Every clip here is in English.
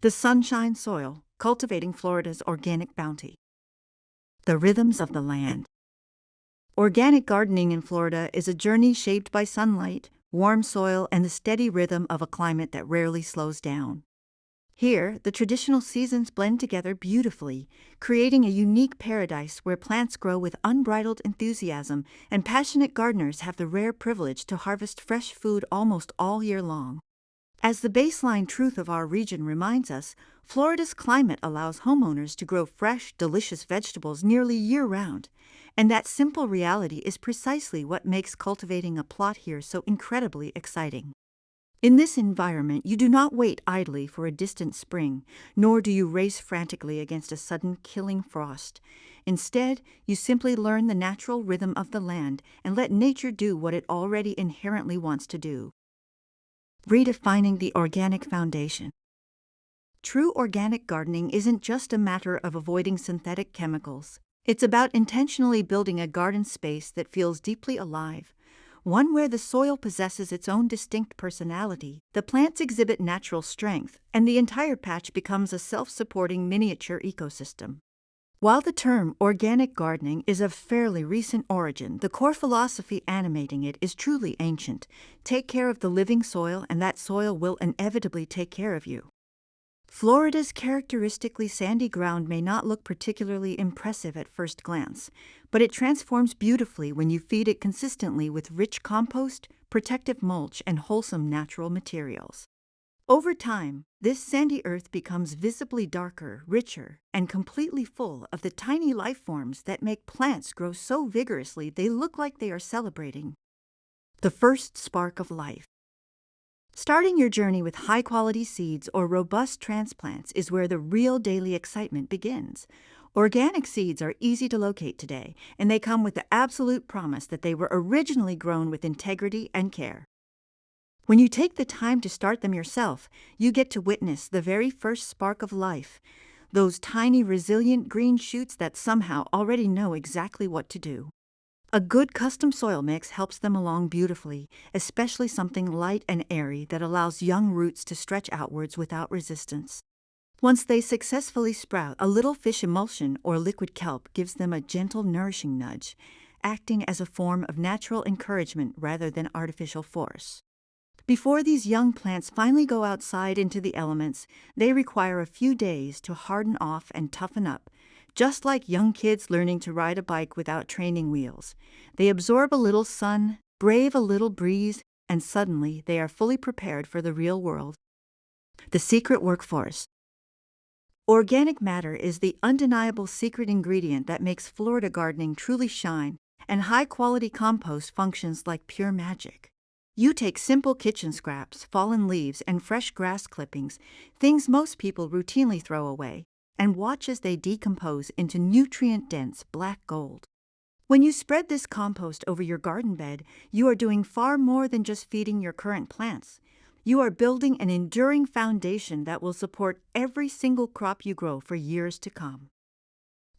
The sunshine soil, cultivating Florida's organic bounty. The rhythms of the land. Organic gardening in Florida is a journey shaped by sunlight, warm soil, and the steady rhythm of a climate that rarely slows down. Here, the traditional seasons blend together beautifully, creating a unique paradise where plants grow with unbridled enthusiasm and passionate gardeners have the rare privilege to harvest fresh food almost all year long. As the baseline truth of our region reminds us, Florida's climate allows homeowners to grow fresh, delicious vegetables nearly year-round, and that simple reality is precisely what makes cultivating a plot here so incredibly exciting. In this environment, you do not wait idly for a distant spring, nor do you race frantically against a sudden killing frost. Instead, you simply learn the natural rhythm of the land and let nature do what it already inherently wants to do. Redefining the organic foundation. True organic gardening isn't just a matter of avoiding synthetic chemicals. It's about intentionally building a garden space that feels deeply alive, one where the soil possesses its own distinct personality, the plants exhibit natural strength, and the entire patch becomes a self-supporting miniature ecosystem. While the term organic gardening is of fairly recent origin, the core philosophy animating it is truly ancient. Take care of the living soil, and that soil will inevitably take care of you. Florida's characteristically sandy ground may not look particularly impressive at first glance, but it transforms beautifully when you feed it consistently with rich compost, protective mulch, and wholesome natural materials. Over time, this sandy earth becomes visibly darker, richer, and completely full of the tiny life forms that make plants grow so vigorously they look like they are celebrating. The first spark of life. Starting your journey with high-quality seeds or robust transplants is where the real daily excitement begins. Organic seeds are easy to locate today, and they come with the absolute promise that they were originally grown with integrity and care. When you take the time to start them yourself, you get to witness the very first spark of life, those tiny, resilient green shoots that somehow already know exactly what to do. A good custom soil mix helps them along beautifully, especially something light and airy that allows young roots to stretch outwards without resistance. Once they successfully sprout, a little fish emulsion or liquid kelp gives them a gentle, nourishing nudge, acting as a form of natural encouragement rather than artificial force. Before these young plants finally go outside into the elements, they require a few days to harden off and toughen up, just like young kids learning to ride a bike without training wheels. They absorb a little sun, brave a little breeze, and suddenly they are fully prepared for the real world. The secret workforce. Organic matter is the undeniable secret ingredient that makes Florida gardening truly shine, and high-quality compost functions like pure magic. You take simple kitchen scraps, fallen leaves, and fresh grass clippings, things most people routinely throw away, and watch as they decompose into nutrient-dense black gold. When you spread this compost over your garden bed, you are doing far more than just feeding your current plants. You are building an enduring foundation that will support every single crop you grow for years to come.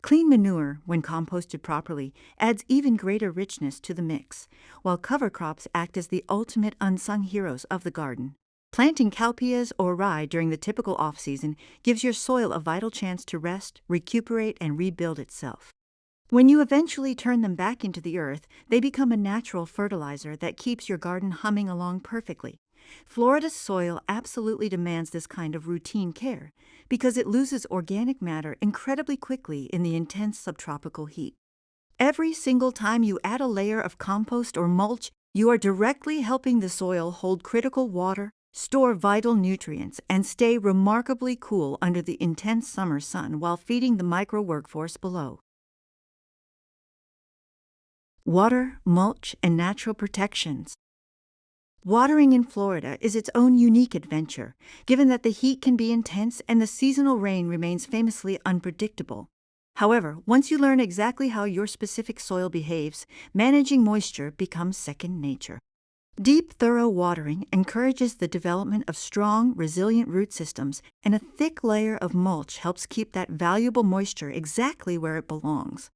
Clean manure, when composted properly, adds even greater richness to the mix, while cover crops act as the ultimate unsung heroes of the garden. Planting cowpeas or rye during the typical off-season gives your soil a vital chance to rest, recuperate, and rebuild itself. When you eventually turn them back into the earth, they become a natural fertilizer that keeps your garden humming along perfectly. Florida's soil absolutely demands this kind of routine care because it loses organic matter incredibly quickly in the intense subtropical heat. Every single time you add a layer of compost or mulch, you are directly helping the soil hold critical water, store vital nutrients, and stay remarkably cool under the intense summer sun while feeding the micro workforce below. Water, mulch, and natural protections. Watering in Florida is its own unique adventure, given that the heat can be intense and the seasonal rain remains famously unpredictable. However, once you learn exactly how your specific soil behaves, managing moisture becomes second nature. Deep, thorough watering encourages the development of strong, resilient root systems, and a thick layer of mulch helps keep that valuable moisture exactly where it belongs.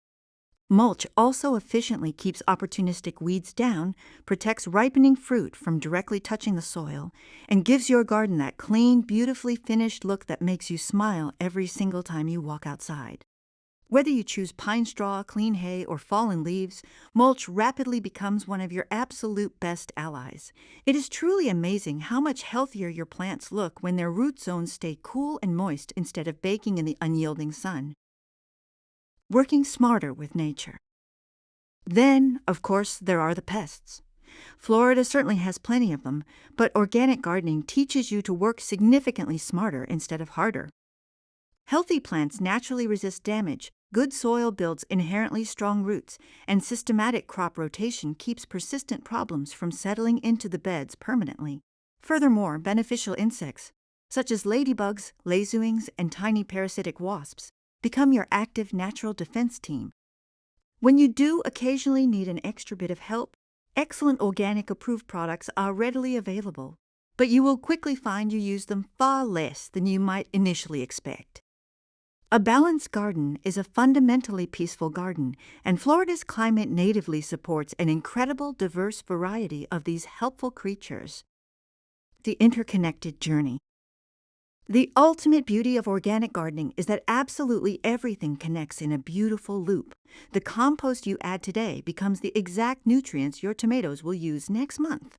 Mulch also efficiently keeps opportunistic weeds down, protects ripening fruit from directly touching the soil, and gives your garden that clean, beautifully finished look that makes you smile every single time you walk outside. Whether you choose pine straw, clean hay, or fallen leaves, mulch rapidly becomes one of your absolute best allies. It is truly amazing how much healthier your plants look when their root zones stay cool and moist instead of baking in the unyielding sun. Working smarter with nature. Then, of course, there are the pests. Florida certainly has plenty of them, but organic gardening teaches you to work significantly smarter instead of harder. Healthy plants naturally resist damage, good soil builds inherently strong roots, and systematic crop rotation keeps persistent problems from settling into the beds permanently. Furthermore, beneficial insects, such as ladybugs, lazewings, and tiny parasitic wasps, become your active natural defense team. When you do occasionally need an extra bit of help, excellent organic approved products are readily available, but you will quickly find you use them far less than you might initially expect. A balanced garden is a fundamentally peaceful garden, and Florida's climate natively supports an incredible diverse variety of these helpful creatures. The interconnected journey. The ultimate beauty of organic gardening is that absolutely everything connects in a beautiful loop. The compost you add today becomes the exact nutrients your tomatoes will use next month.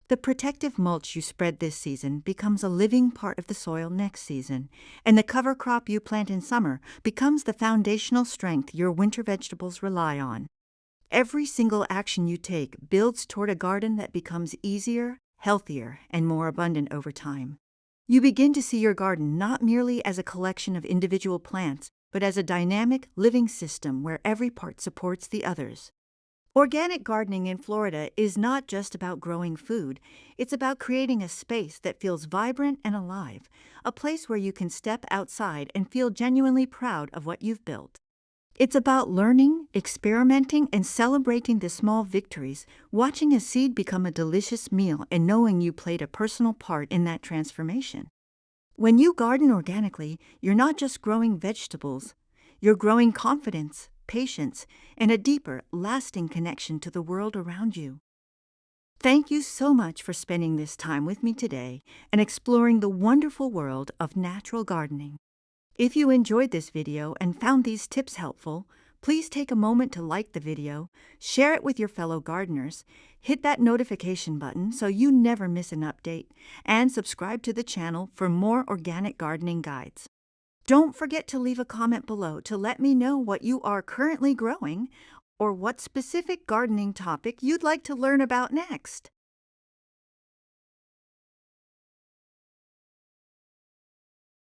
The protective mulch you spread this season becomes a living part of the soil next season, and the cover crop you plant in summer becomes the foundational strength your winter vegetables rely on. Every single action you take builds toward a garden that becomes easier, healthier, and more abundant over time. You begin to see your garden not merely as a collection of individual plants, but as a dynamic, living system where every part supports the others. Organic gardening in Florida is not just about growing food. It's about creating a space that feels vibrant and alive, a place where you can step outside and feel genuinely proud of what you've built. It's about learning, experimenting, and celebrating the small victories, watching a seed become a delicious meal and knowing you played a personal part in that transformation. When you garden organically, you're not just growing vegetables. You're growing confidence, patience, and a deeper, lasting connection to the world around you. Thank you so much for spending this time with me today and exploring the wonderful world of natural gardening. If you enjoyed this video and found these tips helpful, please take a moment to like the video, share it with your fellow gardeners, hit that notification button so you never miss an update, and subscribe to the channel for more organic gardening guides. Don't forget to leave a comment below to let me know what you are currently growing or what specific gardening topic you'd like to learn about next.